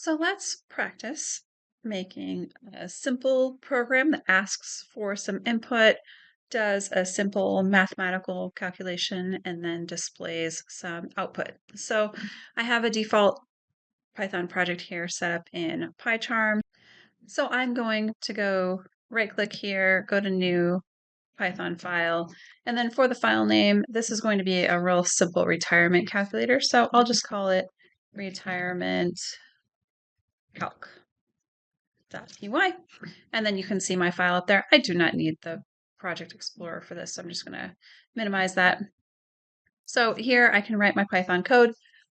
So let's practice making a simple program that asks for some input, does a simple mathematical calculation, and then displays some output. So I have a default Python project here set up in PyCharm. So I'm going to go right click here, go to new Python file. And then for the file name, this is going to be a real simple retirement calculator. So I'll just call it retirement calc.py. And then you can see my file up there. I do not need the Project Explorer for this, so I'm just going to minimize that. So here I can write my Python code.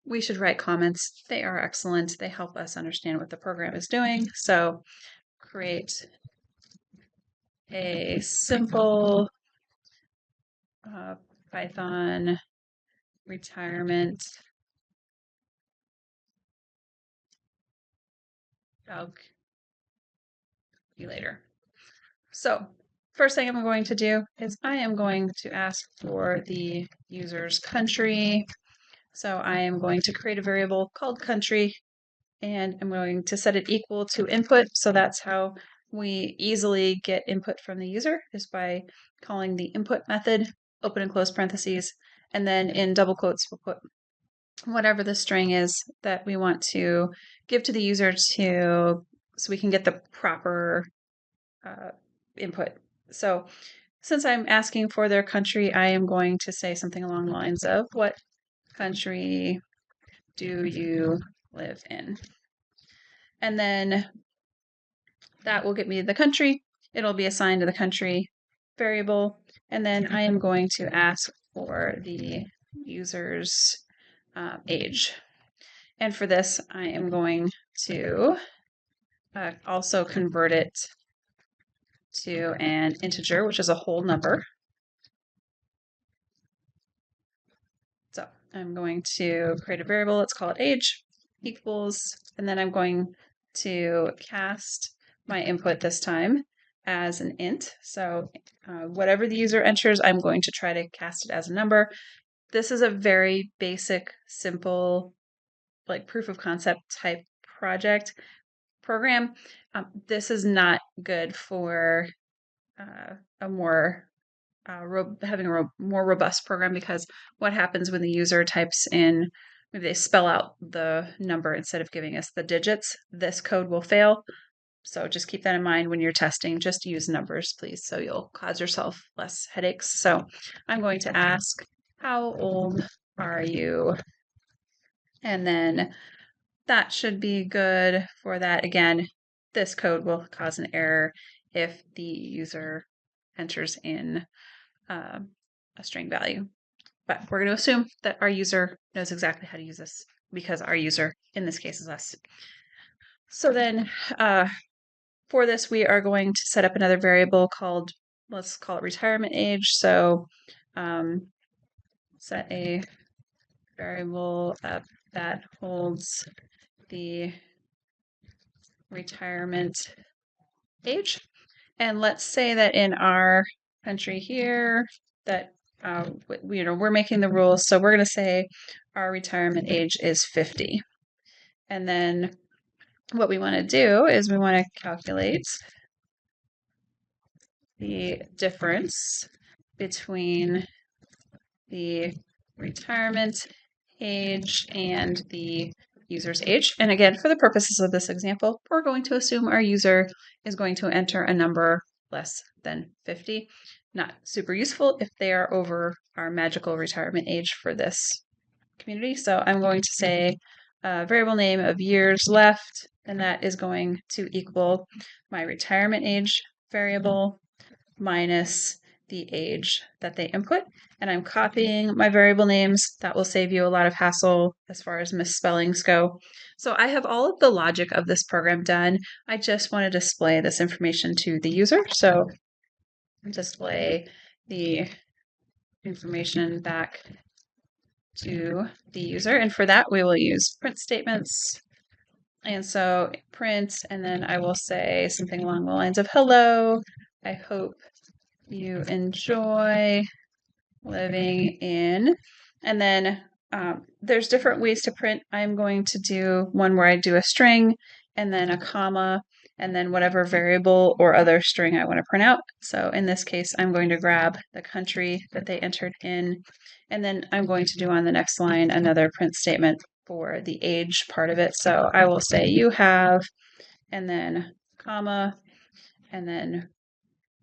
We should write comments. They are excellent. They help us understand what the program is doing. So create a simple Python retirement calculator. So first thing I'm going to do is I am going to ask for the user's country. So I am going to create a variable called country, and I'm going to set it equal to input. So that's how we easily get input from the user, is by calling the input method, open and close parentheses, and then in double quotes, we'll put whatever the string is that we want to give to the user so we can get the proper input. So since I'm asking for their country, I am going to say something along the lines of, what country do you live in? And then that will get me the country. It'll be assigned to the country variable. And then I am going to ask for the user's age. And for this, I am going to also convert it to an integer, which is a whole number. So I'm going to create a variable, let's call it age, equals, and then I'm going to cast my input this time as an int. So whatever the user enters, I'm going to try to cast it as a number. This is a very basic, simple, like proof of concept type project program. This is not good for a more having a more robust program, because what happens when the user types in, maybe they spell out the number instead of giving us the digits, this code will fail. So just keep that in mind when you're testing. Just use numbers, please, so you'll cause yourself less headaches. So I'm going to ask, how old are you? And then that should be good for that. Again, this code will cause an error if the user enters in a string value. But we're going to assume that our user knows exactly how to use this, because our user in this case is us. So then for this, we are going to set up another variable called, let's call it retirement age. So set a variable that holds the retirement age. And let's say that in our country here that we're making the rules, so we're going to say our retirement age is 50. And then what we want to do is we want to calculate the difference between the retirement age and the user's age. And again, for the purposes of this example, we're going to assume our user is going to enter a number less than 50. Not super useful if they are over our magical retirement age for this community. So I'm going to say a variable name of years left, and that is going to equal my retirement age variable minus the age that they input. And I'm copying my variable names. That will save you a lot of hassle as far as misspellings go. So I have all of the logic of this program done. I just want to display this information to the user. So display the information back to the user. And for that, we will use print statements. And so print, and then I will say something along the lines of, hello, I hope you enjoy living in, and then There's different ways to print. I'm going to do one where I do a string and then a comma and then whatever variable or other string I want to print out. So in this case, I'm going to grab the country that they entered in, and then I'm going to do on the next line another print statement for the age part of it. So I will say you have, and then comma, and then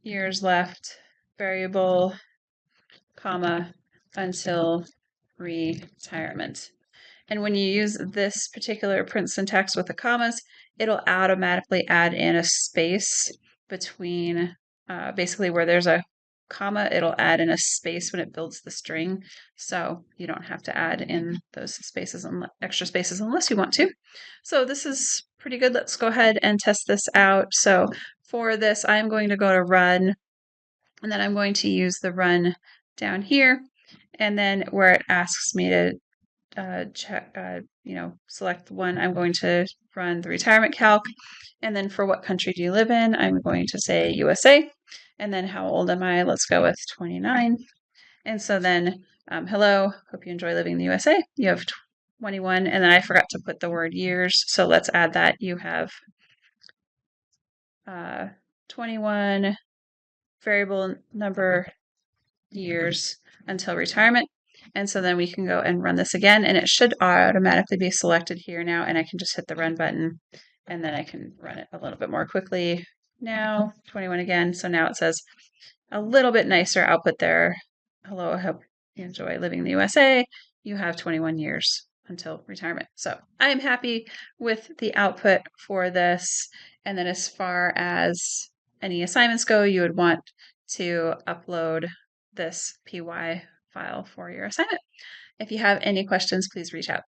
years left, variable, comma, until retirement. And when you use this particular print syntax with the commas, it'll automatically add in a space between basically where there's a comma, it'll add in a space when it builds the string. So you don't have to add in those spaces, extra spaces, unless you want to. So this is pretty good. Let's go ahead and test this out. So for this, I'm going to go to run, and then I'm going to use the run down here. And then where it asks me to check, select one, I'm going to run the retirement calc. And then for what country do you live in? I'm going to say USA. And then how old am I? Let's go with 29. And so then, hello, hope you enjoy living in the USA. You have 21. And then I forgot to put the word years. So let's add that. You have 21 variable number years until retirement. And so then we can go and run this again, and it should automatically be selected here now, and I can just hit the run button, and then I can run it a little bit more quickly. Now, 21 again. So now it says a little bit nicer output there. Hello, I hope you enjoy living in the USA. You have 21 years until retirement. So I am happy with the output for this. And then as far as any assignments go, you would want to upload this PY file for your assignment. If you have any questions, please reach out.